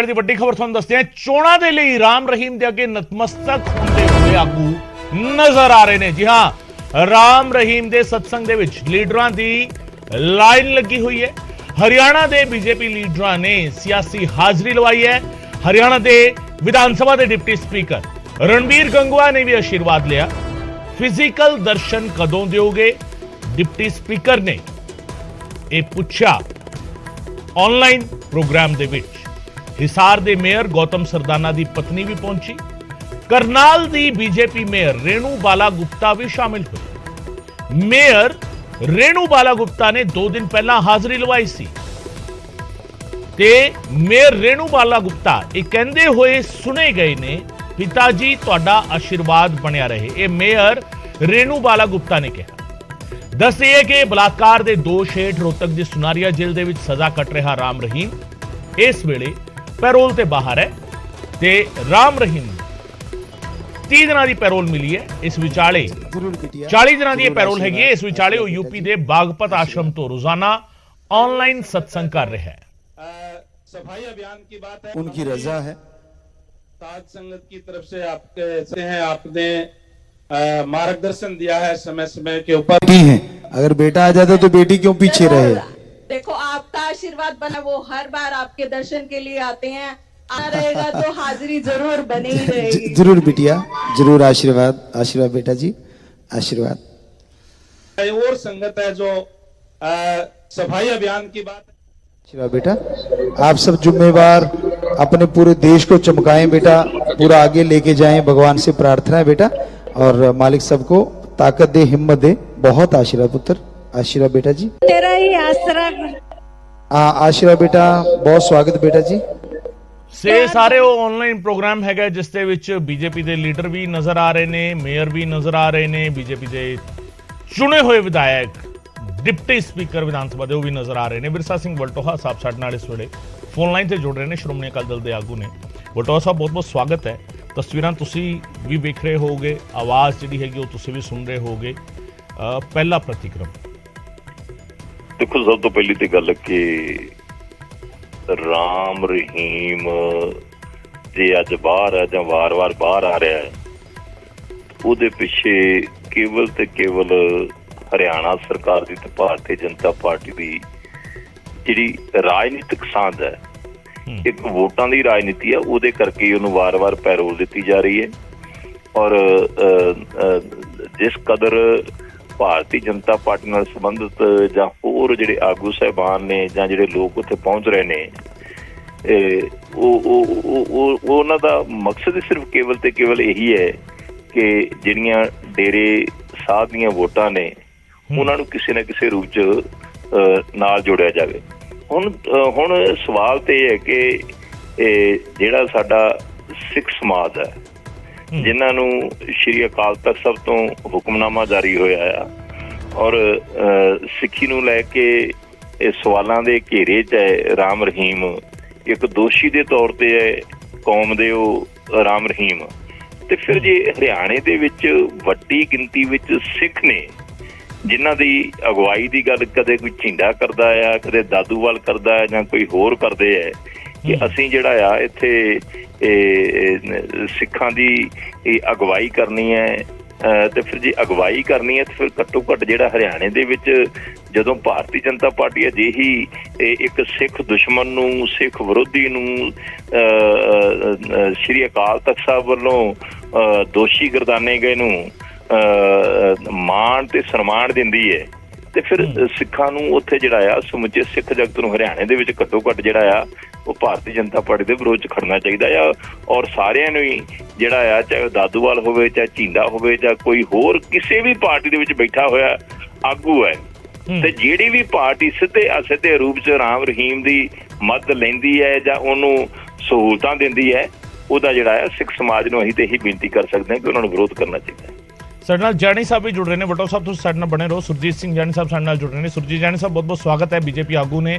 ਦੀ ਵੱਡੀ ਖਬਰ ਤੁਹਾਨੂੰ ਦੱਸਦੇ ਹਾਂ। ਚੋਣਾਂ ਦੇ ਲਈ ਰਾਮ ਰਹੀਮ ਦੇ ਅੱਗੇ ਨਤਮਸਤਕ ਹੁੰਦੇ ਹੋਏ ਆਗੂ ਨਜ਼ਰ ਆ ਰਹੇ ਨੇ। ਜੀ ਹਾਂ, ਰਾਮ ਰਹੀਮ ਦੇ ਸਤਸੰਗ ਦੇ ਵਿੱਚ ਲੀਡਰਾਂ ਦੀ ਲਾਈਨ ਲੱਗੀ ਹੋਈ ਹੈ। ਹਰਿਆਣਾ ਦੇ ਬੀਜੇਪੀ ਲੀਡਰਾਂ ਨੇ ਸਿਆਸੀ ਹਾਜ਼ਰੀ ਲਵਾਈ ਹੈ। ਹਰਿਆਣਾ ਦੇ ਵਿਧਾਨ ਸਭਾ ਦੇ ਡਿਪਟੀ ਸਪੀਕਰ ਰਣਬੀਰ ਗੰਗਵਾ ਨੇ ਵੀ ਆਸ਼ੀਰਵਾਦ ਲਿਆ। ਫਿਜ਼ੀਕਲ ਦਰਸ਼ਨ ਕਦੋਂ ਦਿਓਗੇ? ਡਿਪਟੀ ਸਪੀਕਰ ਨੇ ਇਹ ਪੁੱਛਿਆ ਆਨਲਾਈਨ ਪ੍ਰੋਗਰਾਮ ਦੇ ਵਿੱਚ। ਹਿਸਾਰ ਦੇ ਮੇਅਰ ਗੌਤਮ ਸਰਦਾਨਾ ਦੀ ਪਤਨੀ ਵੀ ਪਹੁੰਚੀ। ਕਰਨਾਲ ਦੀ ਬੀਜੇਪੀ ਮੇਅਰ ਰੇਣੂ ਬਾਲਾ ਗੁਪਤਾ ਵੀ ਸ਼ਾਮਿਲ ਹੋਈ। ਮੇਅਰ ਰੇਣੂ ਬਾਲਾ ਗੁਪਤਾ ਨੇ 2 ਦਿਨ ਪਹਿਲਾਂ ਹਾਜ਼ਰੀ ਲਵਾਈ ਸੀ ਤੇ ਮੇਅਰ ਰੇਣੂ ਬਾਲਾ ਗੁਪਤਾ ਇਹ ਕਹਿੰਦੇ ਹੋਏ ਸੁਣੇ ਗਏ ਨੇ, ਪਿਤਾ ਜੀ ਤੁਹਾਡਾ ਆਸ਼ੀਰਵਾਦ ਬਣਿਆ ਰਹੇ। ਇਹ ਮੇਅਰ ਰੇਣੂ ਬਾਲਾ ਗੁਪਤਾ ਨੇ ਕਿਹਾ। ਦੱਸਿਏ ਕਿ ਬਲਾਤਕਾਰ ਦੇ ਦੋਸ਼ ਹੇਠ ਰੋਹਤਕ ਦੀ ਸੁਨਾਰੀਆ ਜੇਲ੍ਹ ਦੇ ਵਿੱਚ ਸਜ਼ਾ ਕੱਟ ਰਿਹਾ ਰਾਮ ਰਹੀਮ ਇਸ ਵੇਲੇ ਪੈਰੋਲ ਤੇ ਬਾਹਰ ਹੈ ਤੇ ਰਾਮ ਰਹੀਮ 30 ਦਿਨਾਂ ਦੀ ਪੈਰੋਲ ਮਿਲੀ ਹੈ। ਇਸ ਵਿਚਾਲੇ 40 ਦਿਨਾਂ ਦੀ ਇਹ ਪੈਰੋਲ ਹੈਗੀ ਹੈ। ਇਸ ਵਿਚਾਲੇ ਉਹ यूपी ਦੇ ਬਾਗਪਤ ਆਸ਼ਰਮ ਤੋਂ ਰੋਜ਼ਾਨਾ ऑनलाइन सत्संग कर रहे हैं। सफाई अभियान की बात है, उनकी रजा है। ताज संगत की तरफ से आपने मार्गदर्शन दिया है समय समय के ऊपर भी हैं। अगर बेटा आ जाता तो बेटी क्यों पीछे रहे? देखो आपका आशीर्वाद बना, वो हर बार आपके दर्शन के लिए आते हैं। आना रहेगा तो हाजिरी जरूर बनी ही रहेगी। जरूर बिटिया, जरूर आशीर्वाद। आशीर्वाद बेटा जी, आशीर्वाद। और संगत है जो सफाई अभियान की बात है। आशीर्वाद बेटा, आप सब जिम्मेवार अपने पूरे देश को चमकाएं बेटा, पूरा आगे लेके जाएं। भगवान से प्रार्थना है बेटा, और मालिक सबको ताकत दे, हिम्मत दे। बहुत आशीर्वाद पुत्र, आशीर्वाद बेटा जी। तेरा ही आसरा। आशीर्वाद बेटा, बहुत स्वागत बेटा जी। ਸੇ ਸਾਰੇ ਉਹ ਆਨਲਾਈਨ ਪ੍ਰੋਗਰਾਮ ਹੈਗਾ ਜਿਸ ਦੇ ਵਿੱਚ ਬੀਜੇਪੀ ਦੇ ਲੀਡਰ ਵੀ ਨਜ਼ਰ ਆ ਰਹੇ ਨੇ, ਮੇਅਰ ਵੀ ਨਜ਼ਰ ਆ ਰਹੇ ਨੇ, ਬੀਜੇਪੀ ਦੇ ਚੁਣੇ ਹੋਏ ਵਿਧਾਇਕ, ਡਿਪਟੀ ਸਪੀਕਰ ਵਿਧਾਨ ਸਭਾ ਦੇ ਉਹ ਵੀ ਨਜ਼ਰ ਆ ਰਹੇ ਨੇ। ਵਿਰਸਾ ਸਿੰਘ ਵਲਟੋਹਾ ਸਾਹਿਬ ਸਾਡੇ ਨਾਲ ਇਸ ਵੇਲੇ ਫੋਨ ਲਾਈਨ ਤੇ ਜੁੜ ਰਹੇ ਨੇ, ਸ਼੍ਰੋਮਣੀ ਅਕਾਲੀ ਦਲ ਦੇ ਆਗੂ ਨੇ। ਵਲਟੋਹਾ ਸਾਹਿਬ ਬਹੁਤ ਬਹੁਤ ਸਵਾਗਤ ਹੈ। ਤਸਵੀਰਾਂ ਤੁਸੀਂ ਵੀ ਵੇਖ ਰਹੇ ਹੋਗੇ, ਆਵਾਜ਼ ਜਿਹੜੀ ਹੈਗੀ ਉਹ ਤੁਸੀਂ ਵੀ ਸੁਣ ਰਹੇ ਹੋਗੇ। ਪਹਿਲਾ ਪ੍ਰਤੀਕਰਮ ਦੇਖੋ, ਸਭ ਤੋਂ ਪਹਿਲੀ ਤੇ ਗੱਲ ਕਿ ਰਾਮ ਰਹੀਮ ਜੇ ਅੱਜ ਬਾਹਰ ਹੈ ਜਾਂ ਵਾਰ-ਵਾਰ ਬਾਹਰ ਆ ਰਿਹਾ ਹੈ, ਉਹਦੇ ਪਿੱਛੇ ਕੇਵਲ ਤੇ ਕੇਵਲ ਹਰਿਆਣਾ ਸਰਕਾਰ ਦੀ ਤੇ ਭਾਰਤੀ ਜਨਤਾ ਪਾਰਟੀ ਦੀ ਜਿਹੜੀ ਰਾਜਨੀਤਿਕ ਸਾਂਝ ਹੈ, ਇੱਕ ਵੋਟਾਂ ਦੀ ਰਾਜਨੀਤੀ ਹੈ, ਉਹਦੇ ਕਰਕੇ ਉਹਨੂੰ ਵਾਰ-ਵਾਰ ਪੈਰੋਲ ਦਿੱਤੀ ਜਾ ਰਹੀ ਹੈ। ਔਰ ਜਿਸ ਕਦਰ ਭਾਰਤੀ ਜਨਤਾ ਪਾਰਟੀ ਨਾਲ ਸੰਬੰਧਿਤ ਜਾਂ ਹੋਰ ਜਿਹੜੇ ਆਗੂ ਸਾਹਿਬਾਨ ਨੇ ਜਾਂ ਜਿਹੜੇ ਲੋਕ ਉੱਥੇ ਪਹੁੰਚ ਰਹੇ ਨੇ, ਉਹਨਾਂ ਦਾ ਮਕਸਦ ਹੀ ਸਿਰਫ ਕੇਵਲ ਤੇ ਕੇਵਲ ਇਹੀ ਹੈ ਕਿ ਜਿਹੜੀਆਂ ਡੇਰੇ ਸਾਧ ਦੀਆਂ ਵੋਟਾਂ ਨੇ ਉਹਨਾਂ ਨੂੰ ਕਿਸੇ ਨਾ ਕਿਸੇ ਰੂਪ 'ਚ ਨਾਲ ਜੋੜਿਆ ਜਾਵੇ। ਹੁਣ ਸਵਾਲ ਤੇ ਇਹ ਹੈ ਕਿ ਜਿਹੜਾ ਸਾਡਾ ਸਿੱਖ ਸਮਾਜ ਹੈ, ਜਿਨ੍ਹਾਂ ਨੂੰ ਸ਼੍ਰੀ ਅਕਾਲ ਤਖਤ ਸਾਹਿਬ ਤੋਂ ਹੁਕਮਨਾਮਾ ਜਾਰੀ ਹੋਇਆ ਆ, ਔਰ ਸਿੱਖੀ ਨੂੰ ਲੈ ਕੇ ਇਹ ਸਵਾਲਾਂ ਦੇ ਘੇਰੇ 'ਚ ਹੈ ਰਾਮ ਰਹੀਮ, ਇੱਕ ਦੋਸ਼ੀ ਦੇ ਤੌਰ ਤੇ ਹੈ ਕੌਮ ਦੇ ਉਹ ਰਾਮ ਰਹੀਮ। ਤੇ ਫਿਰ ਜੇ ਹਰਿਆਣੇ ਦੇ ਵਿੱਚ ਵੱਡੀ ਗਿਣਤੀ ਵਿੱਚ ਸਿੱਖ ਨੇ ਜਿਨ੍ਹਾਂ ਦੀ ਅਗਵਾਈ ਦੀ ਗੱਲ ਕਦੇ ਕੋਈ ਝਿੰਡਾ ਕਰਦਾ ਆ, ਕਦੇ ਦਾਦੂਵਾਲ ਕਰਦਾ ਹੈ, ਜਾਂ ਕੋਈ ਹੋਰ ਕਰਦੇ ਹੈ ਕਿ ਅਸੀਂ ਜਿਹੜਾ ਆ ਇੱਥੇ ਸਿੱਖਾਂ ਦੀ ਅਗਵਾਈ ਕਰਨੀ ਹੈ, ਤੇ ਫਿਰ ਜੇ ਅਗਵਾਈ ਕਰਨੀ ਹੈ ਤੇ ਫਿਰ ਘੱਟੋ ਘੱਟ ਜਿਹੜਾ ਹਰਿਆਣੇ ਦੇ ਵਿੱਚ ਜਦੋਂ ਭਾਰਤੀ ਜਨਤਾ ਪਾਰਟੀ ਅਜਿਹੀ ਇੱਕ ਸਿੱਖ ਦੁਸ਼ਮਣ ਨੂੰ, ਸਿੱਖ ਵਿਰੋਧੀ ਨੂੰ ਸ਼੍ਰੀ ਅਕਾਲ ਤਖਤ ਸਾਹਿਬ ਵੱਲੋਂ ਦੋਸ਼ੀ ਗਰਦਾਨੇ ਗਏ ਨੂੰ ਮਾਣ ਤੇ ਸਨਮਾਨ ਦਿੰਦੀ ਹੈ, ਤੇ ਫਿਰ ਸਿੱਖਾਂ ਨੂੰ ਉੱਥੇ ਜਿਹੜਾ ਆ ਸਮੁੱਚੇ ਸਿੱਖ ਜਗਤ ਨੂੰ ਹਰਿਆਣੇ ਦੇ ਵਿੱਚ ਘੱਟੋ ਘੱਟ ਜਿਹੜਾ ਆ ਉਹ ਭਾਰਤੀ ਜਨਤਾ ਪਾਰਟੀ ਦੇ ਵਿਰੋਧ 'ਚ ਖੜਨਾ ਚਾਹੀਦਾ ਆ। ਔਰ ਸਾਰਿਆਂ ਨੂੰ ਹੀ ਜਿਹੜਾ ਆ, ਚਾਹੇ ਦਾਦੂਵਾਲ ਹੋਵੇ, ਚਾਹੇ ਝੀਂਡਾ ਹੋਵੇ, ਜਾਂ ਕੋਈ ਹੋਰ ਕਿਸੇ ਵੀ ਪਾਰਟੀ ਦੇ ਵਿੱਚ ਬੈਠਾ ਹੋਇਆ ਆਗੂ ਹੈ, ਤੇ ਜਿਹੜੀ ਵੀ ਪਾਰਟੀ ਸਿੱਧੇ ਅਸਿੱਧੇ ਰੂਪ 'ਚ ਰਾਮ ਰਹੀਮ ਦੀ ਮਦਦ ਲੈਂਦੀ ਹੈ ਜਾਂ ਉਹਨੂੰ ਸਹੂਲਤਾਂ ਦਿੰਦੀ ਹੈ, ਉਹਦਾ ਜਿਹੜਾ ਆ ਸਿੱਖ ਸਮਾਜ ਨੂੰ ਅਸੀਂ ਤੇ ਇਹੀ ਬੇਨਤੀ ਕਰ ਸਕਦੇ ਹਾਂ ਕਿ ਉਹਨਾਂ ਨੂੰ ਵਿਰੋਧ ਕਰਨਾ ਚਾਹੀਦਾ ਹੈ। ਸਾਡੇ ਨਾਲ ਜਾਨੀ ਸਾਹਿਬ ਵੀ ਜੁੜ ਰਹੇ ਨੇ। ਵਟੋ ਸਾਹਿਬ ਤੁਸੀਂ ਸਾਡੇ ਨਾਲ ਬਣੇ ਰਹੋ। ਸੁਰਜੀਤ ਸਿੰਘ ਜਾਨੀ ਸਾਹਿਬ ਸਾਡੇ ਨਾਲ ਜੁੜ ਰਹੇ ਨੇ। ਸੁਰਜੀਤ ਜਾਨੀ ਸਾਹਿਬ ਬਹੁਤ ਬਹੁਤ ਸਵਾਗਤ ਹੈ। ਬੀਜੇਪੀ ਆਗੂ ਨੇ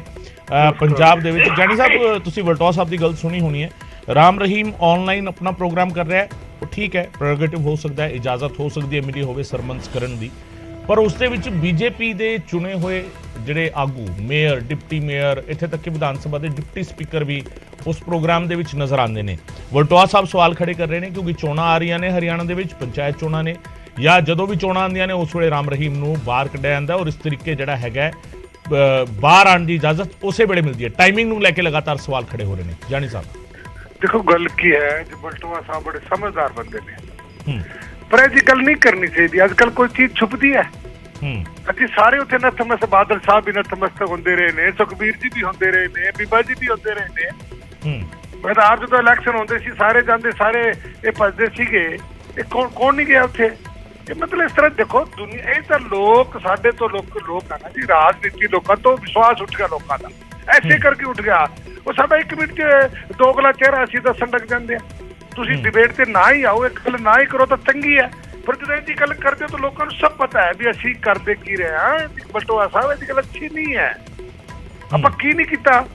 ਪੰਜਾਬ ਦੇ ਵਿੱਚ। ਜਾਨੀ ਸਾਹਿਬ, ਤੁਸੀਂ ਵਟੋ ਸਾਹਿਬ ਦੀ ਗੱਲ ਸੁਣੀ ਹੋਣੀ ਹੈ। ਰਾਮ ਰਹੀਮ ਆਨਲਾਈਨ ਆਪਣਾ ਪ੍ਰੋਗਰਾਮ ਕਰ ਰਿਹਾ ਹੈ, ਉਹ ਠੀਕ ਹੈ, ਪ੍ਰੈਰੋਗੇਟਿਵ ਹੋ ਸਕਦਾ ਹੈ, ਇਜਾਜ਼ਤ ਹੋ ਸਕਦੀ ਹੈ ਮਿਲੀ ਹੋਵੇ ਸਰਮਨਸ ਕਰਨ ਦੀ, ਪਰ ਉਸ ਦੇ ਵਿੱਚ ਬੀਜੇਪੀ ਦੇ ਚੁਣੇ ਹੋਏ ਜਿਹੜੇ ਆਗੂ, ਮੇਅਰ, ਡਿਪਟੀ ਮੇਅਰ, ਇੱਥੇ ਤੱਕ ਕਿ ਵਿਧਾਨ ਸਭਾ ਦੇ ਡਿਪਟੀ ਸਪੀਕਰ ਵੀ ਉਸ ਪ੍ਰੋਗਰਾਮ ਦੇ ਵਿੱਚ ਨਜ਼ਰ ਆਉਂਦੇ ਨੇ। ਵਲਟੋਆ ਸਾਹਿਬ ਸਵਾਲ ਖੜੇ ਕਰ ਰਹੇ ਨੇ ਕਿਉਂਕਿ ਚੋਣਾਂ ਆ ਰਹੀਆਂ ਨੇ ਹਰਿਆਣਾ ਦੇ ਵਿੱਚ, ਪੰਚਾਇਤ ਚੋਣਾਂ ਨੇ, ਜਾਂ ਜਦੋਂ ਵੀ ਚੋਣਾਂ ਆਉਂਦੀਆਂ ਨੇ ਉਸ ਵੇਲੇ ਰਾਮ ਰਹੀਮ ਨੂੰ ਬਾਹਰ ਕੱਢਿਆ ਜਾਂਦਾ ਔਰ ਇਸ ਤਰੀਕੇ ਜਿਹੜਾ ਹੈਗਾ ਬਾਹਰ ਆਉਣ ਦੀ ਇਜਾਜ਼ਤ ਉਸੇ ਵੇਲੇ ਮਿਲਦੀ ਹੈ। ਟਾਈਮਿੰਗ ਨੂੰ ਲੈ ਕੇ ਲਗਾਤਾਰ ਸਵਾਲ ਖੜੇ ਹੋ ਰਹੇ ਨੇ। ਜਾਨੀ ਸਾਹਿਬ देखो गल की है जो बल्टोआ साहब बड़े समझदार बंदे ने, पर ऐसी गल नहीं करनी चाहिए। आजकल कोई चीज छुपती है। ਅਸੀਂ ਸਾਰੇ ਉੱਥੇ ਨਤਮਸਤਕ, ਬਾਦਲ ਸਾਹਿਬ ਵੀ ਨਤਮਸਤਕ ਹੁੰਦੇ ਰਹੇ ਨੇ, ਸੁਖਬੀਰ ਜੀ ਵੀ ਹੁੰਦੇ ਰਹੇ ਨੇ, ਬੀਬਾ ਜੀ ਵੀ ਹੁੰਦੇ ਰਹੇ ਨੇ। ਮੈਦਾਨ ਜਦੋਂ ਇਲੈਕਸ਼ਨ ਹੁੰਦੇ ਸੀ ਸਾਰੇ ਜਾਂਦੇ, ਸਾਰੇ ਇਹ ਭੱਜਦੇ ਸੀਗੇ। ਇਹ ਕੌਣ ਨਹੀਂ ਗਿਆ ਉੱਥੇ? ਇਹ ਮਤਲਬ ਇਸ ਤਰ੍ਹਾਂ ਦੇਖੋ ਦੁਨੀਆ, ਇਹ ਤਾਂ ਲੋਕ ਸਾਡੇ ਤੋਂ ਲੋਕ ਆ ਨਾ ਜੀ, ਰਾਜਨੀਤੀ ਲੋਕਾਂ ਤੋਂ ਵਿਸ਼ਵਾਸ ਉੱਠ ਗਿਆ ਲੋਕਾਂ ਦਾ, ਐਸੇ ਕਰਕੇ ਉੱਠ ਗਿਆ। ਉਹ ਸਾਡਾ 1 ਮਿੰਟ 'ਚ ਦੋਗਲਾ ਚਿਹਰਾ ਅਸੀਂ ਦੱਸਣ ਲੱਗ ਜਾਂਦੇ ਆ। ਤੁਸੀਂ ਡਿਬੇਟ ਤੇ ਨਾ ਹੀ ਆਓ, ਇੱਕ ਗੱਲ ਨਾ ਹੀ ਕਰੋ ਤਾਂ ਚੰਗੀ ਹੈ, ਪਰ ਜਦੋਂ ਇਹਦੀ ਗੱਲ ਕਰਦੇ ਹੋ ਤਾਂ ਲੋਕਾਂ ਨੂੰ ਸਭ ਪਤਾ ਹੈ ਵੀ ਅਸੀਂ ਕਰਦੇ ਕੀ ਰਹੇ ਹਾਂ। ਬਲਟੋਆ ਸਾਹਿਬ ਇਹਦੀ ਗੱਲ ਅੱਛੀ ਨਹੀਂ ਹੈ, ਆਪਾਂ ਕੀ ਨਹੀਂ ਕੀਤਾ।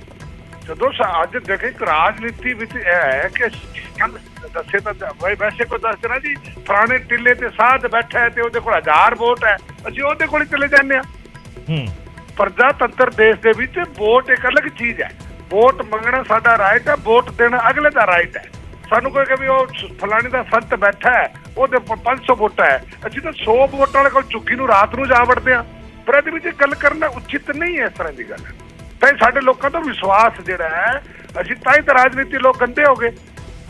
ਜਦੋਂ ਅੱਜ ਦੇਖੇ ਇੱਕ ਰਾਜਨੀਤੀ ਵਿੱਚ ਇਹ ਹੈ ਕਿ ਦੱਸੇ ਤਾਂ ਵੈਸੇ ਕੋਈ ਦੱਸ ਦੇਣਾ ਜੀ ਫਲਾਣੇ ਟਿੱਲੇ ਤੇ ਸਾਧ ਬੈਠਾ ਹੈ ਤੇ ਉਹਦੇ ਕੋਲ 1000 ਵੋਟ ਹੈ, ਅਸੀਂ ਉਹਦੇ ਕੋਲ ਹੀ ਚਲੇ ਜਾਂਦੇ ਹਾਂ। ਪ੍ਰਜਾਤੰਤਰ ਦੇਸ਼ ਦੇ ਵਿੱਚ ਵੋਟ ਇੱਕ ਅਲੱਗ ਚੀਜ਼ ਹੈ। ਵੋਟ ਮੰਗਣਾ ਸਾਡਾ ਰਾਈਟ ਹੈ, ਵੋਟ ਦੇਣਾ ਅਗਲੇ ਦਾ ਰਾਈਟ ਹੈ। ਸਾਨੂੰ ਕੋਈ ਕਿ ਵੀ ਉਹ ਫਲਾਣੇ ਦਾ ਸੰਤ ਬੈਠਾ ਹੈ ਉਹਦੇ 500 ਵੋਟਾਂ ਹੈ, ਅਸੀਂ ਤਾਂ 100 ਵੋਟਾਂ ਵਾਲੇ ਕੋਲ ਝੁੱਗੀ ਨੂੰ ਰਾਤ ਨੂੰ ਜਾ ਵੜਦੇ ਹਾਂ। ਪਰ ਇਹਦੇ ਵਿੱਚ ਗੱਲ ਕਰਨਾ ਉਚਿਤ ਨਹੀਂ ਹੈ। ਇਸ ਤਰ੍ਹਾਂ ਦੀ ਗੱਲ ਤਾਂ ਸਾਡੇ ਲੋਕਾਂ ਦਾ ਵਿਸ਼ਵਾਸ ਜਿਹੜਾ ਹੈ, ਅਸੀਂ ਤਾਂ ਹੀ ਤਾਂ ਰਾਜਨੀਤੀ ਲੋਕ ਗੰਦੇ ਹੋ ਗਏ।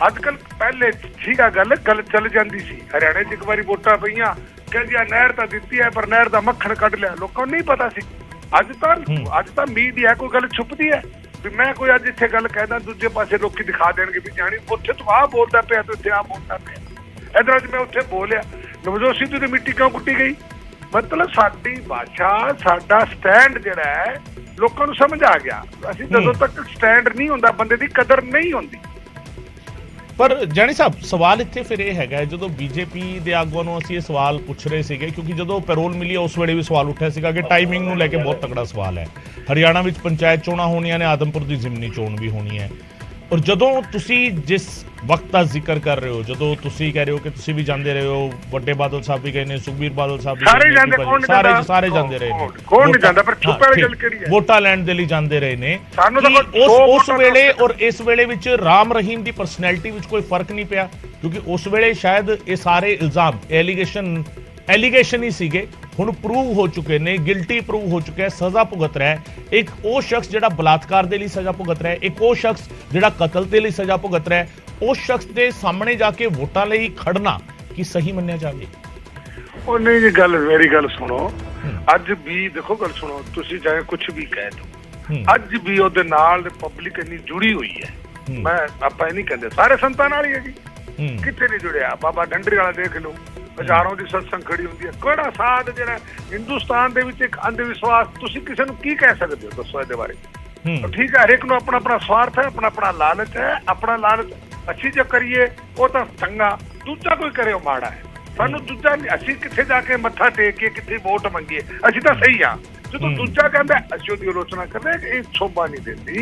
ਅੱਜ ਕੱਲ ਪਹਿਲੇ ਠੀਕ ਆ ਗੱਲ ਚੱਲ ਜਾਂਦੀ ਸੀ। ਹਰਿਆਣੇ 'ਚ ਇੱਕ ਵਾਰੀ ਵੋਟਾਂ ਪਈਆਂ, ਕਹਿੰਦੀ ਆ ਨਹਿਰ ਤਾਂ ਦਿੱਤੀ ਹੈ ਪਰ ਨਹਿਰ ਦਾ ਮੱਖਣ ਕੱਢ ਲਿਆ, ਲੋਕਾਂ ਨੂੰ ਨਹੀਂ ਪਤਾ ਸੀ। ਅੱਜ ਤਾਂ ਮੀਡੀਆ ਕੋਈ ਗੱਲ ਛੁਪਦੀ ਹੈ ਵੀ ਮੈਂ ਕੋਈ ਅੱਜ ਇੱਥੇ ਗੱਲ ਕਹਿਦਾ, ਦੂਜੇ ਪਾਸੇ ਲੋਕੀ ਦਿਖਾ ਦੇਣਗੇ ਵੀ ਜਾਣੀ ਉੱਥੇ ਤੂੰ ਆਹ ਬੋਲਦਾ ਪਿਆ ਤੇ ਉੱਥੇ ਆਹ ਬੋਲਦਾ ਪਿਆ। ਇੱਧਰ ਅੱਜ ਮੈਂ ਉੱਥੇ ਬੋਲਿਆ ਨਵਜੋਤ ਸਿੱਧੂ ਦੀ ਮਿੱਟੀ ਕਿਉਂ ਕੁੱਟੀ ਗਈ। ਮਤਲਬ ਸਾਡੀ ਭਾਸ਼ਾ, ਸਾਡਾ ਸਟੈਂਡ ਜਿਹੜਾ ਹੈ ਲੋਕਾਂ ਨੂੰ ਸਮਝ ਆ ਗਿਆ। ਅਸੀਂ ਜਦੋਂ ਤੱਕ ਸਟੈਂਡ ਨਹੀਂ ਹੁੰਦਾ ਬੰਦੇ ਦੀ ਕਦਰ ਨਹੀਂ ਹੁੰਦੀ। ਪਰ ਜਾਨੀ ਸਾਹਿਬ ਸਵਾਲ ਇੱਥੇ ਫਿਰ ਇਹ ਹੈਗਾ, ਜਦੋਂ ਬੀਜੇਪੀ ਦੇ ਆਗੂਆਂ ਨੂੰ ਅਸੀਂ ਇਹ ਸਵਾਲ ਪੁੱਛ ਰਹੇ ਸੀਗੇ ਕਿਉਂਕਿ ਜਦੋਂ ਪੈਰੋਲ ਮਿਲੀ ਉਸ ਵੇਲੇ ਵੀ ਸਵਾਲ ਉੱਠਿਆ ਸੀਗਾ ਕਿ ਟਾਈਮਿੰਗ ਨੂੰ ਲੈ ਕੇ ਬਹੁਤ ਤਕੜਾ ਸਵਾਲ ਹੈ। ਹਰਿਆਣਾ ਵਿੱਚ ਪੰਚਾਇਤ ਚੋਣਾਂ ਹੋਣੀਆਂ ਨੇ, ਆਦਮਪੁਰ ਦੀ ਜ਼ਿਮਨੀ ਚੋਣ ਵੀ ਹੋਣੀ ਹੈ। ਔਰ ਜਦੋਂ ਤੁਸੀਂ ਜਿਸ ਵਕਤ ਦਾ ਜ਼ਿਕਰ ਕਰ ਰਹੇ ਹੋ, ਜਦੋਂ ਤੁਸੀਂ ਕਹਿ ਰਹੇ ਹੋ ਕਿ ਤੁਸੀਂ ਵੀ ਜਾਂਦੇ ਰਹੇ ਹੋ, ਵੱਡੇ ਬਾਦਲ ਸਾਹਿਬ ਵੀ ਗਏ ਨੇ, ਸੁਖਬੀਰ ਬਾਦਲ ਸਾਹਿਬ ਵੀ ਸਾਰੇ ਜਾਂਦੇ ਰਹੇ ਨੇ, ਕੌਣ ਨਹੀਂ ਜਾਂਦਾ, ਪਰ ਛੁਪੇ ਵਾਲੀ ਗੱਲ ਕਿਹੜੀ ਹੈ? ਵੋਟਾਂ ਲੈਣ ਦੇ ਲਈ ਜਾਂਦੇ ਰਹੇ ਨੇ। ਸਾਨੂੰ ਤਾਂ ਉਸ ਵੇਲੇ ਔਰ ਇਸ ਵੇਲੇ ਵਿੱਚ ਰਾਮ ਰਹੀਮ ਦੀ ਪਰਸਨੈਲਿਟੀ ਵਿੱਚ ਕੋਈ ਫਰਕ ਨਹੀਂ ਪਿਆ ਕਿਉਂਕਿ ਉਸ ਵੇਲੇ ਸ਼ਾਇਦ ਇਹ ਸਾਰੇ ਇਲਜ਼ਾਮ ਐਲੀਗੇਸ਼ਨ ਹੀ ਸੀਗੇ, ਹੁਣ ਪ੍ਰੂਵ ਹੋ ਚੁੱਕੇ ਨੇ, ਗਿਲਟੀ ਪ੍ਰੂਵ ਹੋ ਚੁੱਕਿਆ, ਸਜ਼ਾ ਭੁਗਤ ਰਿਹਾ ਹੈ। ਇੱਕ ਉਹ ਸ਼ਖਸ ਜਿਹੜਾ ਬਲਾਤਕਾਰ ਦੇ ਲਈ ਸਜ਼ਾ ਭੁਗਤ ਰਿਹਾ ਹੈ, ਇੱਕ ਉਹ ਸ਼ਖਸ ਜਿਹੜਾ ਕਤਲ ਦੇ ਲਈ ਸਜ਼ਾ ਭੁਗਤ ਰਿਹਾ ਹੈ। ਉਸ ਸ਼ਖਸ ਦੇ ਸਾਹਮਣੇ ਜਾ ਕੇ ਵੋਟਾਂ ਲਈ ਖੜਨਾ ਕੀ ਸਹੀ ਮੰਨਿਆ ਜਾਵੇ? ਉਹ ਨਹੀਂ ਜੀ, ਗੱਲ ਮੇਰੀ ਗੱਲ ਸੁਣੋ। ਅੱਜ ਵੀ ਦੇਖੋ ਗੱਲ ਸੁਣੋ, ਤੁਸੀਂ ਚਾਹੇ ਕੁਛ ਵੀ ਕਹਿ ਦਿਓ, ਅੱਜ ਵੀ ਉਹਦੇ ਨਾਲ ਪਬਲਿਕ ਇੰਨੀ ਜੁੜੀ ਹੋਈ ਹੈ। ਮੈਂ ਆਪਾਂ ਇਹ ਨਹੀਂ ਕਹਿੰਦੇ ਸਾਰੇ ਸੰਤਾਂ ਨਾਲ ਹੀ ਹੈ ਜੀ, ਕਿੱਥੇ ਨਹੀਂ ਜੁੜਿਆ। ਬਾਬਾ ਡੰਡਰੀ ਵਾਲਾ ਦੇਖ ਲਓ, ਹਜ਼ਾਰਾਂ ਦੀ ਸਤਸੰਗ ਖੜੀ ਹੁੰਦੀ ਹੈ। ਕਿਹੜਾ ਸਾਧ ਜਿਹੜਾ ਹਿੰਦੁਸਤਾਨ ਦੇ ਵਿੱਚ ਇੱਕ ਅੰਧ ਵਿਸ਼ਵਾਸ, ਤੁਸੀਂ ਕਿਸੇ ਨੂੰ ਕੀ ਕਹਿ ਸਕਦੇ ਹੋ? ਦੱਸੋ ਇਹਦੇ ਬਾਰੇ। ਠੀਕ ਹੈ, ਹਰੇਕ ਨੂੰ ਆਪਣਾ ਆਪਣਾ ਸਵਾਰਥ ਹੈ, ਆਪਣਾ ਆਪਣਾ ਲਾਲਚ ਹੈ। ਆਪਣਾ ਲਾਲਚ ਅਸੀਂ ਜੋ ਕਰੀਏ ਉਹ ਤਾਂ ਚੰਗਾ, ਦੂਜਾ ਕੋਈ ਕਰੇ ਉਹ ਮਾੜਾ ਹੈ। ਸਾਨੂੰ ਦੂਜਾ ਅਸੀਂ ਕਿੱਥੇ ਜਾ ਕੇ ਮੱਥਾ ਟੇਕ ਕੇ ਕਿੱਥੇ ਵੋਟ ਮੰਗੀਏ, ਅਸੀਂ ਤਾਂ ਸਹੀ ਹਾਂ। ਜਦੋਂ ਦੂਜਾ ਕਹਿੰਦਾ ਅਸੀਂ ਉਹਦੀ ਆਲੋਚਨਾ ਕਰਦੇ, ਇਹ ਸ਼ੋਭਾ ਨਹੀਂ ਦਿੰਦੀ।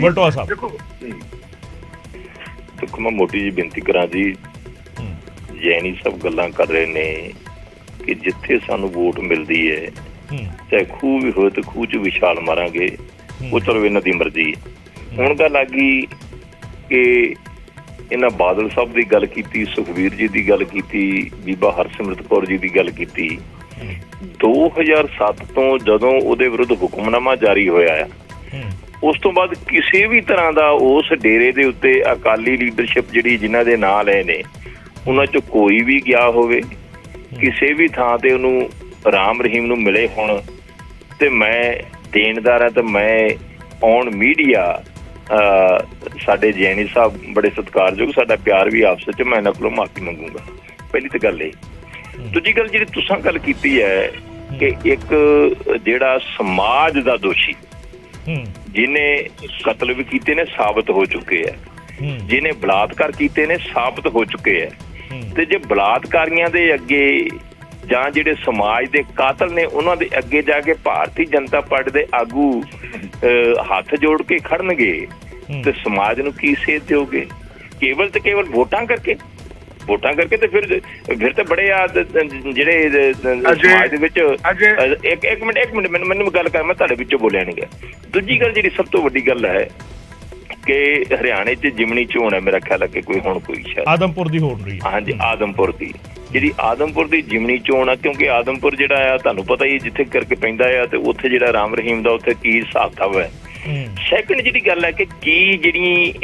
ਦੇਖੋ ਮੈਂ ਮੋਟੀ ਜੀ ਬੇਨਤੀ ਕਰਾਂ ਜੀ, ਜੈਨੀ ਸਭ ਗੱਲਾਂ ਕਰ ਰਹੇ ਨੇ ਕਿ ਜਿੱਥੇ ਸਾਨੂੰ ਵੋਟ ਮਿਲਦੀ ਹੈ ਚਾਹੇ ਖੂਹ ਵੀ ਹੋਏ ਤੇ ਖੂਹ 'ਚ ਵੀ ਛਾਲ ਮਾਰਾਂਗੇ, ਉਹ ਚਲੋ ਇਹਨਾਂ ਦੀ ਮਰਜ਼ੀ। ਹੁਣ ਗੱਲ ਆ ਗਈ ਕਿ ਇਹਨਾਂ ਬਾਦਲ ਸਾਹਿਬ ਦੀ ਗੱਲ ਕੀਤੀ, ਸੁਖਬੀਰ ਜੀ ਦੀ ਗੱਲ ਕੀਤੀ, ਬੀਬਾ ਹਰਸਿਮਰਤ ਕੌਰ ਜੀ ਦੀ ਗੱਲ ਕੀਤੀ। 2007 ਤੋਂ ਜਦੋਂ ਉਹਦੇ ਵਿਰੁੱਧ ਹੁਕਮਨਾਮਾ ਜਾਰੀ ਹੋਇਆ ਆ, ਉਸ ਤੋਂ ਬਾਅਦ ਕਿਸੇ ਵੀ ਤਰ੍ਹਾਂ ਦਾ ਉਸ ਡੇਰੇ ਦੇ ਉੱਤੇ ਅਕਾਲੀ ਲੀਡਰਸ਼ਿਪ ਜਿਹੜੀ ਜਿਨ੍ਹਾਂ ਦੇ ਨਾਂ ਲਏ ਨੇ ਉਹਨਾਂ 'ਚੋਂ ਕੋਈ ਵੀ ਗਿਆ ਹੋਵੇ ਕਿਸੇ ਵੀ ਥਾਂ ਤੇ ਉਹਨੂੰ ਰਾਮ ਰਹੀਮ ਨੂੰ ਮਿਲੇ ਹੁਣ, ਤੇ ਮੈਂ ਦੇਣਦਾਰ ਹਾਂ ਤੇ ਮੈਂ ਔਨ ਮੀਡੀਆ ਸਾਡੇ ਜੈਨੀ ਸਾਹਿਬ ਬੜੇ ਸਤਿਕਾਰਯੋਗ, ਸਾਡਾ ਪਿਆਰ ਵੀ ਆਪਸ ਵਿੱਚ, ਮੈਂ ਇਹਨਾਂ ਕੋਲੋਂ ਮਾਫੀ ਮੰਗੂਗਾ। ਪਹਿਲੀ ਤਾਂ ਗੱਲ ਇਹ। ਦੂਜੀ ਗੱਲ ਜਿਹੜੀ ਤੁਸੀਂ ਗੱਲ ਕੀਤੀ ਹੈ ਕਿ ਇੱਕ ਜਿਹੜਾ ਸਮਾਜ ਦਾ ਦੋਸ਼ੀ ਜਿਹਨੇ ਕਤਲ ਵੀ ਕੀਤੇ ਨੇ ਸਾਬਤ ਹੋ ਚੁੱਕੇ ਹੈ, ਜਿਹਨੇ ਬਲਾਤਕਾਰ ਕੀਤੇ ਨੇ ਸਾਬਤ ਹੋ ਚੁੱਕੇ ਹੈ, ਤੇ ਜੇ ਬਲਾਤਕਾਰੀਆਂ ਦੇ ਅੱਗੇ ਜਾਂ ਜਿਹੜੇ ਸਮਾਜ ਦੇ ਕਾਤਲ ਨੇ ਉਹਨਾਂ ਦੇ ਅੱਗੇ ਜਾ ਕੇ ਭਾਰਤੀ ਜਨਤਾ ਪਾਰਟੀ ਦੇ ਆਗੂ ਹੱਥ ਜੋੜ ਕੇ ਖੜਨਗੇ ਤੇ ਸਮਾਜ ਨੂੰ ਕੀ ਸੇਧ ਦਿਓਗੇ? ਕੇਵਲ ਤੇ ਕੇਵਲ ਵੋਟਾਂ ਕਰਕੇ? ਵੋਟਾਂ ਕਰਕੇ ਤੇ ਫਿਰ ਤਾਂ ਬੜੇ ਆ ਜਿਹੜੇ ਸਮਾਜ ਦੇ ਵਿੱਚ ਇੱਕ ਮਿੰਟ ਮੈਨੂੰ ਗੱਲ ਕਰ, ਮੈਂ ਤੁਹਾਡੇ ਵਿੱਚੋਂ ਬੋਲਿਆ ਨਹੀਂ ਗਿਆ। ਦੂਜੀ ਗੱਲ ਜਿਹੜੀ ਸਭ ਤੋਂ ਵੱਡੀ ਗੱਲ ਹੈ ਕਿ ਹਰਿਆਣੇ 'ਚ ਜਿਮਣੀ ਚੋਣ ਹੈ, ਮੇਰਾ ਖਿਆਲ ਹੈ ਕਿ ਕੋਈ ਸ਼ਾਇਦ ਆਦਮਪੁਰ ਦੀ ਹੋ ਰਹੀ ਹੈ। ਹਾਂਜੀ, ਆਦਮਪੁਰ ਦੀ ਜਿਹੜੀ ਆਦਮਪੁਰ ਦੀ ਜਿਮਣੀ ਚੋਣ ਆ, ਕਿਉਂਕਿ ਆਦਮਪੁਰ ਜਿਹੜਾ ਆ ਤੁਹਾਨੂੰ ਪਤਾ ਹੀ ਜਿੱਥੇ ਕਰਕੇ ਪੈਂਦਾ ਆ, ਤੇ ਉੱਥੇ ਜਿਹੜਾ ਰਾਮ ਰਹੀਮ ਦਾ ਉੱਥੇ ਕੀ ਹਿਸਾਬ ਕਿਤਾਬ ਹੈ। ਸੈਕਿੰਡ ਜਿਹੜੀ ਗੱਲ ਹੈ ਕਿ ਕੀ ਜਿਹੜੇ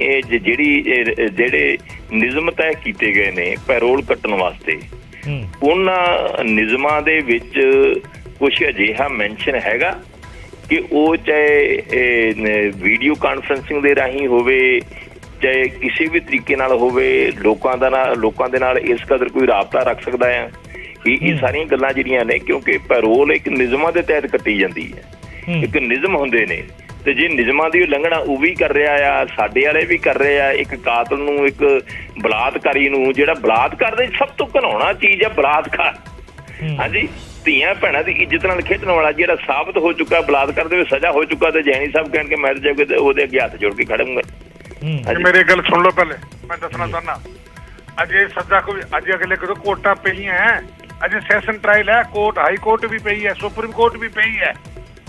ਨਿਯਮ ਤੈਅ ਕੀਤੇ ਗਏ ਨੇ ਪੈਰੋਲ ਕੱਟਣ ਵਾਸਤੇ, ਉਹਨਾਂ ਨਿਯਮਾਂ ਦੇ ਵਿੱਚ ਕੁਛ ਅਜਿਹਾ ਮੈਂਸ਼ਨ ਹੈਗਾ ਕਿ ਉਹ ਚਾਹੇ ਵੀਡੀਓ ਕਾਨਫਰੰਸਿੰਗ ਦੇ ਰਾਹੀਂ ਹੋਵੇ, ਚਾਹੇ ਕਿਸੇ ਵੀ ਤਰੀਕੇ ਨਾਲ ਹੋਵੇ, ਲੋਕਾਂ ਦੇ ਨਾਲ ਇਸ ਕਦਰ ਕੋਈ ਰਾਬਤਾ ਰੱਖ ਸਕਦਾ ਹੈ। ਇਹ ਸਾਰੀਆਂ ਗੱਲਾਂ ਜਿਹੜੀਆਂ ਨੇ, ਕਿਉਂਕਿ ਪੈਰੋਲ ਇੱਕ ਨਿਯਮਾਂ ਦੇ ਤਹਿਤ ਕੱਟੀ ਜਾਂਦੀ ਹੈ, ਇੱਕ ਨਿਯਮ ਹੁੰਦੇ ਨੇ, ਤੇ ਜੇ ਨਿਯਮਾਂ ਦੀ ਉਲੰਘਣਾ ਉਹ ਵੀ ਕਰ ਰਿਹਾ ਆ, ਸਾਡੇ ਵਾਲੇ ਵੀ ਕਰ ਰਹੇ ਆ। ਇੱਕ ਕਾਤਲ ਨੂੰ, ਇੱਕ ਬਲਾਤਕਾਰੀ ਨੂੰ, ਜਿਹੜਾ ਬਲਾਤਕਾਰ ਦੀ ਸਭ ਤੋਂ ਘਿਨਾਉਣਾ ਚੀਜ਼ ਹੈ ਬਲਾਤਕਾਰ। ਹਾਂਜੀ, ਧੀਆਂ ਭੈਣਾਂ ਦੀ ਇੱਜ਼ਤ ਨਾਲ ਖੇਡਣ ਵਾਲਾ ਜਿਹੜਾ ਸਾਬਤ ਹੋ ਚੁੱਕਾ, ਬਲਾਤਕਾਰ ਦੇ ਵਿੱਚ ਸਜ਼ਾ ਹੋ ਚੁੱਕਾ, ਤੇ ਜੈਨੀ ਸਾਹਿਬ ਕਹਿਣਗੇ ਮੈਂ ਤੇ ਉਹਦੇ ਅੱਗੇ ਹੱਥ ਜੋੜ ਕੇ ਖੜੂੰਗਾ। ਮੇਰੀ ਗੱਲ ਸੁਣ ਲਓ, ਪਹਿਲੇ ਮੈਂ ਦੱਸਣਾ ਚਾਹੁੰਦਾ, ਅਜੇ ਸਜ਼ਾ ਕੋਈ ਅਜੇ ਅਗਲੇ ਕਦੋਂ ਕੋਰਟਾਂ ਪਈਆਂ, ਅਜੇ ਸੈਸ਼ਨ ਟ੍ਰਾਇਲ ਹੈ, ਕੋਰਟ ਹਾਈ ਕੋਰਟ ਵੀ ਪਈ ਹੈ, ਸੁਪਰੀਮ ਕੋਰਟ ਵੀ ਪਈ ਹੈ।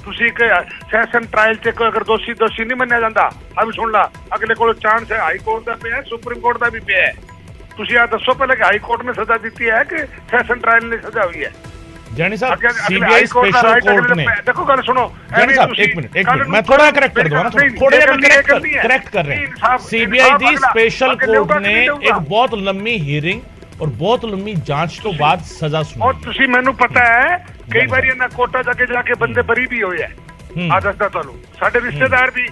ਤੁਸੀਂ ਇੱਕ ਸੈਸ਼ਨ ਟ੍ਰਾਇਲ 'ਚ ਅਗਰ ਦੋਸ਼ੀ ਨਹੀਂ ਮੰਨਿਆ ਜਾਂਦਾ, ਆ ਵੀ ਸੁਣ ਲਾ, ਅਗਲੇ ਕੋਲ ਚਾਂਸ ਹੈ ਹਾਈ ਕੋਰਟ ਦਾ ਪਿਆ, ਸੁਪਰੀਮ ਕੋਰਟ ਦਾ ਵੀ ਪਿਆ। ਤੁਸੀਂ ਆ ਦੱਸੋ ਪਹਿਲੇ ਕਿ ਹਾਈ ਕੋਰਟ ਨੇ ਸਜ਼ਾ ਦਿੱਤੀ ਹੈ ਕਿ ਸੈਸ਼ਨ ਟ੍ਰਾਇਲ ਨੇ ਸਜ਼ਾ ਹੋਈ ਹੈ? ਜਾਨੀ ਸਾਹਿਬ, सीबीआई स्पेशल कोर्ट ने, देखो गल सुनो जानी साहब, एक मिनट मैं थोड़ा करेक्ट कर दूंगा ना, थोड़ा करेक्ट कर रहे हैं। सीबीआई दी स्पेशल कोर्ट ने एक बहुत लंबी हीयरिंग और बहुत लंबी जांच तो बाद सजा सुनी। और तुसी मैनू पता है कई बार इन्हां कोर्टां जाके जाके बंदे बरी भी होए है। आ दसदा तुहानू साडे रिश्तेदार भी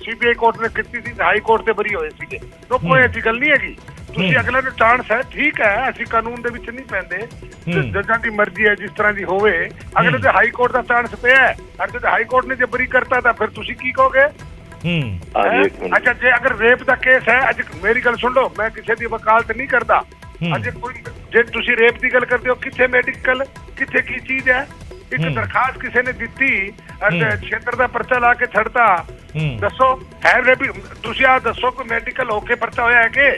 सीबीआई कोर्ट ने कीती सी, हाई कोर्ट ते बरी होए सीगे। तो कोई ऐसी गल नहीं हैगी। ਤੁਸੀਂ ਅਗਲੇ ਨੂੰ ਚਾਂਸ ਹੈ, ਠੀਕ ਹੈ, ਅਸੀਂ ਕਾਨੂੰਨ ਦੇ ਵਿੱਚ ਨਹੀਂ ਪੈਂਦੇ, ਜੱਜਾਂ ਦੀ ਮਰਜ਼ੀ ਹੈ ਜਿਸ ਤਰ੍ਹਾਂ ਦੀ ਹੋਵੇ। ਅਗਲੇ ਤੇ ਹਾਈ ਕੋਰਟ ਦਾ ਚਾਂਸ ਪਿਆ, ਅਗਲੇ ਤੇ ਹਾਈ ਕੋਰਟ ਨੇ ਜੇ ਬਰੀ ਕਰਤਾ ਤਾਂ ਫਿਰ ਤੁਸੀਂ ਕੀ ਕਹੋਗੇ? ਅੱਛਾ, ਜੇ ਅਗਰ ਰੇਪ ਦਾ ਕੇਸ ਹੈ, ਅੱਜ ਮੇਰੀ ਗੱਲ ਸੁਣ ਲਓ, ਮੈਂ ਕਿਸੇ ਦੀ ਵਕਾਲਤ ਨਹੀਂ ਕਰਦਾ। ਅੱਜ ਕੋਈ ਜੇ ਤੁਸੀਂ ਰੇਪ ਦੀ ਗੱਲ ਕਰਦੇ ਹੋ, ਕਿੱਥੇ ਮੈਡੀਕਲ, ਕਿੱਥੇ ਕੀ ਚੀਜ਼ ਹੈ? ਇੱਕ ਦਰਖਾਸਤ ਕਿਸੇ ਨੇ ਦਿੱਤੀ, ਖੇਤਰ ਦਾ ਪਰਚਾ ਲਾ ਕੇ ਛੱਡਤਾ, ਦੱਸੋ ਹੈ ਰੇਪ? ਤੁਸੀਂ ਆ ਦੱਸੋ ਕੋਈ ਮੈਡੀਕਲ ਹੋ ਕੇ ਪਰਚਾ ਹੋਇਆ ਹੈ ਕਿ?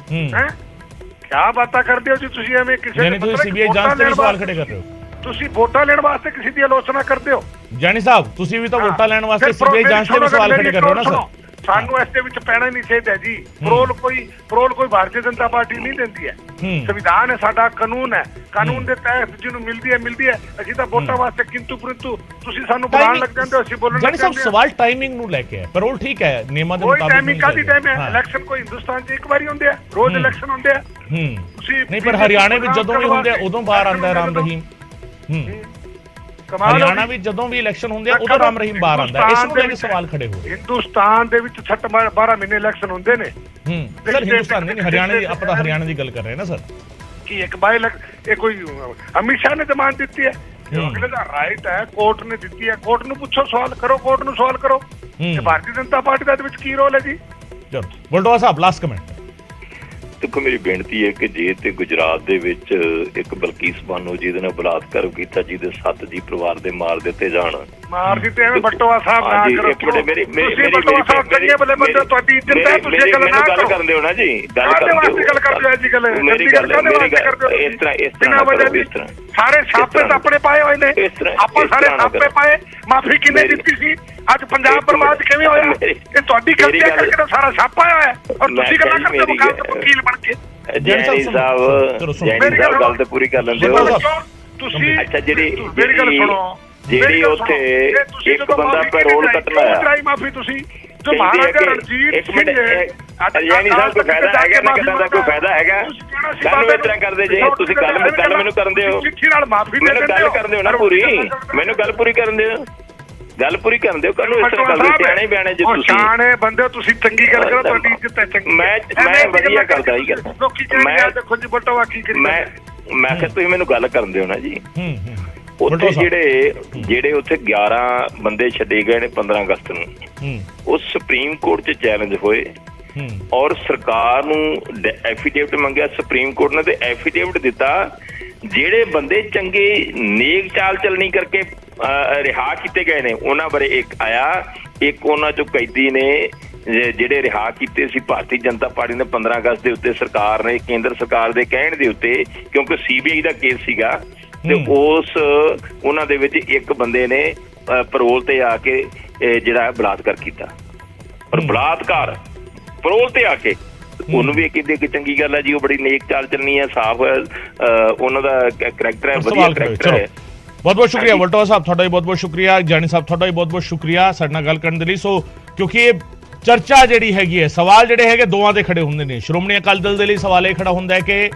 ਕਿਆ ਬਾਤਾਂ ਕਰਦੇ ਹੋ ਜੀ ਤੁਸੀਂ? ਐਵੇਂ ਕਿਸੇ ਨੇ ਸੀਬੀਆਈ ਜਾਂਚ ਤੇ ਸਵਾਲ ਖੜੇ ਕਰ ਰਹੇ ਹੋ। ਤੁਸੀਂ ਵੋਟਾਂ ਲੈਣ ਵਾਸਤੇ ਕਿਸੇ ਦੀ ਆਲੋਚਨਾ ਕਰਦੇ ਹੋ। ਜਾਨੀ ਸਾਹਿਬ, ਤੁਸੀਂ ਵੀ ਤਾਂ ਵੋਟਾਂ ਲੈਣ ਵਾਸਤੇ ਸੀਬੀਆਈ ਜਾਂਚ ਤੇ ਸਵਾਲ ਖੜੇ ਕਰ ਰਹੇ ਹੋ ਨਾ ਸਰ। ਸਾਨੂੰ ਇਸ ਦੇ ਵਿੱਚ ਪੈਣਾ ਨਹੀਂ ਚਾਹੀਦਾ ਜੀ। ਪਰੋਲ ਕੋਈ ਭਾਰਤੀ ਜਨਤਾ ਪਾਰਟੀ ਨਹੀਂ ਦਿੰਦੀ ਹੈ। ਸੰਵਿਧਾਨ ਹੈ ਸਾਡਾ, ਕਾਨੂੰਨ ਹੈ, ਕਾਨੂੰਨ ਦੇ ਤਹਿਤ ਜਿਹਨੂੰ ਮਿਲਦੀ ਹੈ। ਅਸੀਂ ਤਾਂ ਵੋਟਾਂ ਵਾਸਤੇ ਕਿੰਤੂ ਪਰੰਤੂ ਤੁਸੀਂ ਸਾਨੂੰ ਬੁਲਾਉਣ ਲੱਗ ਜਾਂਦੇ ਹੋ, ਅਸੀਂ ਬੋਲਣ ਲੱਗ ਜਾਂਦੇ ਹਾਂ। ਜਾਨੀ ਸਾਹਿਬ, ਸਵਾਲ ਟਾਈਮਿੰਗ ਨੂੰ ਲੈ ਕੇ ਹੈ। ਪਰੋਲ ਠੀਕ ਹੈ, ਨਿਯਮਾਂ ਦੇ ਮੁਤਾਬਿਕ ਟਾਈਮਿੰਗ ਕਾਦੀ ਟਾਈਮ ਹੈ? ਇਲੈਕਸ਼ਨ ਕੋਈ ਹਿੰਦੁਸਤਾਨ 'ਚ ਇੱਕ ਵਾਰੀ ਹੁੰਦੇ ਆ, ਰੋਜ਼ ਇਲੈਕਸ਼ਨ ਹੁੰਦੇ ਆ। ਤੁਸੀਂ ਨਹੀਂ, ਪਰ ਹਰਿਆਣੇ ਵਿੱਚ ਜਦੋਂ ਵੀ ਹੁੰਦੇ ਉਦੋਂ ਬਾਹਰ ਆਉਂਦਾ ਰਾਮ ਰਹੀਮ। ਹਰਿਆਣਾ ਵਿੱਚ ਜਦੋਂ ਵੀ ਇਲੈਕਸ਼ਨ ਹੁੰਦੇ ਆ ਉਦੋਂ ਰਾਮ ਰਹੀਮ ਬਾਹਰ ਆਉਂਦਾ। ਇਸ ਨੂੰ ਲੈ ਕੇ ਸਵਾਲ ਖੜੇ ਹੋ ਰਹੇ। ਹਿੰਦੁਸਤਾਨ ਦੇ ਵਿੱਚ 12 ਮਹੀਨੇ ਇਲੈਕਸ਼ਨ ਹੁੰਦੇ ਨੇ। ਸਰ, ਹਿੰਦੁਸਤਾਨ ਨਹੀਂ, ਹਰਿਆਣੇ ਦੀ, ਆਪਾਂ ਤਾਂ ਹਰਿਆਣਾ ਦੀ ਗੱਲ ਕਰ ਰਹੇ ਨਾ ਸਰ। ਕੀ ਇੱਕ ਬਾਈ ਇਹ ਕੋਈ ਅਮਿਤ ਸ਼ਾਹ ਨੇ ਜ਼ਮਾਨਤ ਦਿੱਤੀ ਹੈ? ਅਗਲੇ ਦਾ ਰਾਈਟ ਹੈ, ਕੋਰਟ ਨੇ ਦਿੱਤੀ ਹੈ, ਕੋਰਟ ਨੂੰ ਪੁੱਛੋ, ਸਵਾਲ ਕਰੋ, ਕੋਰਟ ਨੂੰ ਸਵਾਲ ਕਰੋ। ਭਾਰਤੀ ਜਨਤਾ ਪਾਰਟੀ ਦਾ ਵਿੱਚ ਕੀ ਰੋਲ ਹੈ ਜੀ? ਚਲੋ ਬਲਟੋਆ ਸਾਹਿਬ, ਲਾਸਟ ਕਮੈਂਟ। ਦੇਖੋ, ਮੇਰੀ ਬੇਨਤੀ ਹੈ ਕਿ ਜੇ ਤੇ ਗੁਜਰਾਤ ਦੇ ਵਿੱਚ ਇੱਕ ਬਲਕੀਸ ਬਾਨੋ ਜਿਹਦੇ ਨਾਲ ਬਲਾਤਕਾਰ ਕੀਤਾ, ਜਿਹਦੇ 7 ਜੀ ਪਰਿਵਾਰ ਦੇ ਮਾਰ ਦਿੱਤੇ ਜਾਣ, ਮਾਰ ਦਿੱਤੇ ਐਵੇਂ ਬਲਟੋਆ ਸਾਹਿਬ ਨਾ ਕਰੋ। ਤੁਸੀਂ ਬਲਟੋਆ ਸਾਹਿਬ ਚੰਗੇ ਭਲੇ ਬੰਦੇ, ਤੁਹਾਡੀ ਇੱਜ਼ਤ ਹੈ, ਤੁਸੀਂ ਗੱਲ ਨਾ ਕਰੋ। ਗੱਲ ਕਰਦੇ ਹੋ ਨਾ ਜੀ, ਗੱਲ ਕਰਦੇ ਹੋ ਜੀ, ਗੱਲ ਮੇਰੀ ਗੱਲ ਇਸ ਤਰ੍ਹਾਂ ਸਾਰੇ ਛਾਪੇ ਤਾਂ ਆਪਣੇ ਪਾਏ ਹੋਏ ਨੇ, ਆਪਾਂ ਸਾਰੇ ਛਾਪੇ ਪਾਏ। ਮਾਫੀ ਕਿੰਨੇ ਦਿੱਤੀ ਸੀ? ਅੱਜ ਪੰਜਾਬ ਬਰਬਾਦ ਕਿਵੇਂ ਹੋਇਆ? ਇਹ ਤੁਹਾਡੀ ਗਲਤੀ ਕਰਕੇ ਤਾਂ ਸਾਰਾ ਛਾਪਾ ਹੋਇਆ ਹੈ। ਔਰ ਤੁਸੀਂ ਗੱਲਾਂ ਕਰਦੇ ਹੋ ਵਕੀਲ ਬਣ ਕੇ। ਜੈਨੀ ਸਾਹਿਬ ਗੱਲ ਤੇ ਪੂਰੀ ਕਰ ਲੈਂਦੇ ਹੋ ਤੁਸੀਂ। ਅੱਛਾ, ਮੇਰੀ ਗੱਲ ਸੁਣੋ, ਜਿਹੜੀ ਉੱਥੇ ਇੱਕ ਬੰਦਾ ਪੈਰੋਲ ਕੱਟਣਾ ਹੈ, ਮਾਫੀ ਤੁਸੀਂ ਜੋ ਮਹਾਰਾਜਾ ਰਣਜੀਤ ਸਿੰਘ ਜੈਨੀ ਸਾਹਿਬ ਕੋਈ ਫਾਇਦਾ ਹੈਗਾ ਨਾ? ਕਿਦਾਂ ਦਾ ਕੋਈ ਫਾਇਦਾ ਹੈਗਾ? ਸਾਨੂੰ ਇਸ ਤਰ੍ਹਾਂ ਕਰਦੇ ਜੇ ਤੁਸੀਂ ਗੱਲ ਮੈਨੂੰ ਕਰਨ ਦਿਓ, ਚਿੱਠੀ ਨਾਲ ਮਾਫੀ ਦੇ ਮੈਨੂੰ ਗੱਲ ਕਰਨ ਦਿਓ ਨਾ ਪੂਰੀ, ਮੈਨੂੰ ਗੱਲ ਪੂਰੀ ਕਰਨ ਦਿਓ, ਗੱਲ ਪੂਰੀ ਕਰਨ ਦਿਓ। ਕੱਲ ਨੂੰ ਇਸ ਤਰ੍ਹਾਂ ਕਰਦੇ ਸਿਆਣੇ ਬਿਆਣੇ ਜੇ ਤੁਸੀਂ ਸਿਆਣੇ ਬੰਦੇ, ਤੁਸੀਂ ਚੰਗੀ ਗੱਲ ਕਰੋ, ਤੁਹਾਡੀ ਇੱਜ਼ਤ ਹੈ ਚੰਗੀ। ਮੈਂ ਵਧੀਆ ਕਰਦਾ ਹੀ ਗੱਲ। ਮੈਂ ਦੇਖੋ ਜੀ ਬਲਟੋਆ ਕੀ ਕਰੀ, ਮੈਂ ਕਿਹਾ ਤੁਸੀਂ ਮੈਨੂੰ ਗੱਲ ਕਰਨ ਦਿਓ ਨਾ ਜੀ। ਉੱਥੇ ਜਿਹੜੇ ਉੱਥੇ 11 ਬੰਦੇ ਛੱਡੇ ਗਏ ਨੇ 15 ਅਗਸਤ ਨੂੰ, ਉਹ ਸੁਪਰੀਮ ਕੋਰਟ 'ਚ ਚੈਲੰਜ ਹੋਏ ਔਰ ਸਰਕਾਰ ਨੂੰ ਐਫੀਡੇਵਿਟ ਮੰਗਿਆ ਸੁਪਰੀਮ ਕੋਰਟ ਨੇ, ਤੇ ਐਫੀਡੇਵਿਟ ਦਿੱਤਾ। ਜਿਹੜੇ ਬੰਦੇ ਚੰਗੇ ਨੇਕ ਚਾਲ ਚੱਲਣੀ ਕਰਕੇ ਰਿਹਾ ਕੀਤੇ ਗਏ ਨੇ ਉਹਨਾਂ ਬਾਰੇ ਇੱਕ ਆਇਆ, ਇੱਕ ਉਹਨਾਂ ਚੋਂ ਕੈਦੀ ਨੇ ਜਿਹੜੇ ਰਿਹਾ ਕੀਤੇ ਸੀ ਭਾਰਤੀ ਜਨਤਾ ਪਾਰਟੀ ਨੇ 15 ਅਗਸਤ ਦੇ ਉੱਤੇ ਸਰਕਾਰ ਨੇ, ਕੇਂਦਰ ਸਰਕਾਰ ਦੇ ਕਹਿਣ ਦੇ ਉੱਤੇ, ਕਿਉਂਕਿ CBI ਦਾ ਕੇਸ ਸੀਗਾ ਤੇ ਉਹਨਾਂ ਦੇ ਵਿੱਚ ਇੱਕ ਬੰਦੇ ਨੇ ਪੈਰੋਲ ਤੇ ਆ ਕੇ ਜਿਹੜਾ ਬਲਾਤਕਾਰ ਕੀਤਾ। ਪਰ ਬਲਾਤਕਾਰ ਪੈਰੋਲ ਤੇ ਆ ਕੇ ਉਹਨੂੰ ਵੀ ਕਹਿੰਦੇ ਕਿ ਚੰਗੀ ਗੱਲ ਹੈ ਜੀ, ਉਹ ਬੜੀ ਨੇਕ ਚਾਲ ਚੱਲਣੀ ਹੈ, ਸਾਫ਼ ਉਹਨਾਂ ਦਾ ਕਰੈਕਟਰ ਹੈ, ਵਧੀਆ ਕਰੈਕਟਰ ਹੈ। ਬਹੁਤ ਬਹੁਤ ਸ਼ੁਕਰੀਆ ਵਲਟੋਆ ਸਾਹਿਬ, ਤੁਹਾਡਾ ਵੀ ਬਹੁਤ ਬਹੁਤ ਸ਼ੁਕਰੀਆ। ਜਾਨੀ ਸਾਹਿਬ ਤੁਹਾਡਾ ਵੀ ਬਹੁਤ ਬਹੁਤ ਸ਼ੁਕਰੀਆ ਸਾਡੇ ਨਾਲ ਗੱਲ ਕਰਨ ਦੇ ਲਈ। ਸੋ ਕਿਉਂਕਿ ਇਹ ਚਰਚਾ ਜਿਹੜੀ ਹੈਗੀ ਹੈ, ਸਵਾਲ ਜਿਹੜੇ ਹੈਗੇ ਦੋਵਾਂ ਦੇ ਖੜੇ ਹੁੰਦੇ ਨੇ। ਸ਼੍ਰੋਮਣੀ ਅਕਾਲੀ ਦਲ ਦੇ ਲਈ ਸਵਾਲ ਇਹ ਖੜਾ ਹੁੰਦਾ ਹੈ ਕਿ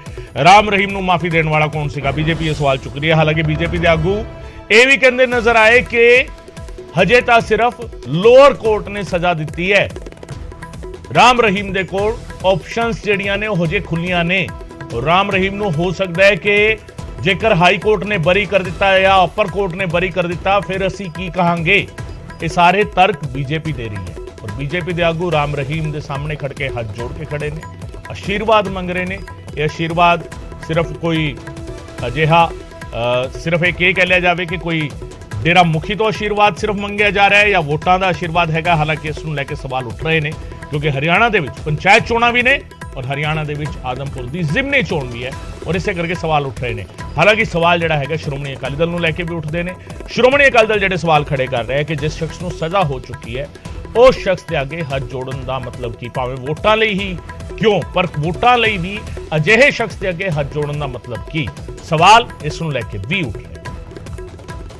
ਰਾਮ ਰਹੀਮ ਨੂੰ ਮਾਫੀ ਦੇਣ ਵਾਲਾ ਕੌਣ ਸੀਗਾ। ਬੀਜੇਪੀ ਇਹ ਸਵਾਲ ਚੁੱਕ ਰਹੀ ਹੈ। ਹਾਲਾਂਕਿ ਬੀਜੇਪੀ ਦੇ ਆਗੂ ਇਹ ਵੀ ਕਹਿੰਦੇ ਨਜ਼ਰ ਆਏ ਕਿ ਹਜੇ ਤਾਂ ਸਿਰਫ ਲੋਅਰ ਕੋਰਟ ਨੇ ਸਜ਼ਾ ਦਿੱਤੀ ਹੈ, ਰਾਮ ਰਹੀਮ ਦੇ ਕੋਲ ਆਪਸ਼ਨਸ ਜਿਹੜੀਆਂ ਨੇ ਉਹ ਹਜੇ ਖੁੱਲੀਆਂ ਨੇ। ਰਾਮ ਰਹੀਮ ਨੂੰ ਹੋ ਸਕਦਾ ਹੈ ਕਿ ਜੇਕਰ ਹਾਈ ਕੋਰਟ ਨੇ ਬਰੀ ਕਰ ਦਿੱਤਾ ਜਾਂ ਅਪਰ ਕੋਰਟ ਨੇ ਬਰੀ ਕਰ ਦਿੱਤਾ ਫਿਰ ਅਸੀਂ ਕੀ ਕਹਾਂਗੇ। ਇਹ ਸਾਰੇ ਤਰਕ ਬੀਜੇਪੀ ਦੇ ਰਹੀ ਹੈ ਔਰ ਬੀਜੇਪੀ ਦੇ ਆਗੂ ਰਾਮ ਰਹੀਮ ਦੇ ਸਾਹਮਣੇ ਖੜ ਕੇ ਹੱਥ ਜੋੜ ਕੇ ਖੜੇ ਨੇ, ਆਸ਼ੀਰਵਾਦ ਮੰਗ ਰਹੇ ਨੇ। ਇਹ ਆਸ਼ੀਰਵਾਦ ਸਿਰਫ ਕੋਈ ਅਜਿਹਾ ਸਿਰਫ ਇਹ ਕਹਿ ਲਿਆ ਜਾਵੇ ਕਿ ਕੋਈ ਡੇਰਾ ਮੁਖੀ ਤੋਂ ਆਸ਼ੀਰਵਾਦ ਸਿਰਫ ਮੰਗਿਆ ਜਾ ਰਿਹਾ ਹੈ ਜਾਂ ਵੋਟਾਂ ਦਾ ਆਸ਼ੀਰਵਾਦ ਹੈਗਾ। ਹਾਲਾਂਕਿ ਇਸ ਨੂੰ ਲੈ ਕੇ ਸਵਾਲ ਉੱਠ ਰਹੇ ਨੇ ਕਿਉਂਕਿ ਹਰਿਆਣਾ ਦੇ ਵਿੱਚ ਪੰਚਾਇਤ ਚੋਣਾਂ ਵੀ ਨੇ ਔਰ ਹਰਿਆਣਾ ਦੇ ਵਿੱਚ ਆਦਮਪੁਰ ਦੀ ਜ਼ਿਮਨੀ ਚੋਣ ਵੀ ਹੈ ਔਰ ਇਸੇ ਕਰਕੇ ਸਵਾਲ ਉੱਠ ਰਹੇ ਨੇ। ਹਾਲਾਂਕਿ ਸਵਾਲ ਜਿਹੜਾ ਹੈਗਾ ਸ਼੍ਰੋਮਣੀ ਅਕਾਲੀ ਦਲ ਨੂੰ ਲੈ ਕੇ ਵੀ ਉੱਠਦੇ ਨੇ। ਸ਼੍ਰੋਮਣੀ ਅਕਾਲੀ ਦਲ ਜਿਹੜੇ ਸਵਾਲ ਖੜੇ ਕਰ ਰਿਹਾ ਹੈ ਕਿ ਜਿਸ ਸ਼ਖਸ ਨੂੰ ਸਜ਼ਾ ਹੋ ਚੁੱਕੀ ਹੈ ਉਸ ਸ਼ਖਸ ਦੇ ਅੱਗੇ ਹੱਥ ਜੋੜਨ ਦਾ ਮਤਲਬ ਕੀ, ਭਾਵੇਂ ਵੋਟਾਂ ਲਈ ਹੀ ਕਿਉਂ, ਪਰ ਵੋਟਾਂ ਲਈ ਵੀ ਅਜਿਹੇ ਸ਼ਖਸ ਦੇ ਅੱਗੇ ਹੱਥ ਜੋੜਨ ਦਾ ਮਤਲਬ ਕੀ। ਸਵਾਲ ਇਸ ਨੂੰ ਲੈ ਕੇ ਵੀ ਉੱਠ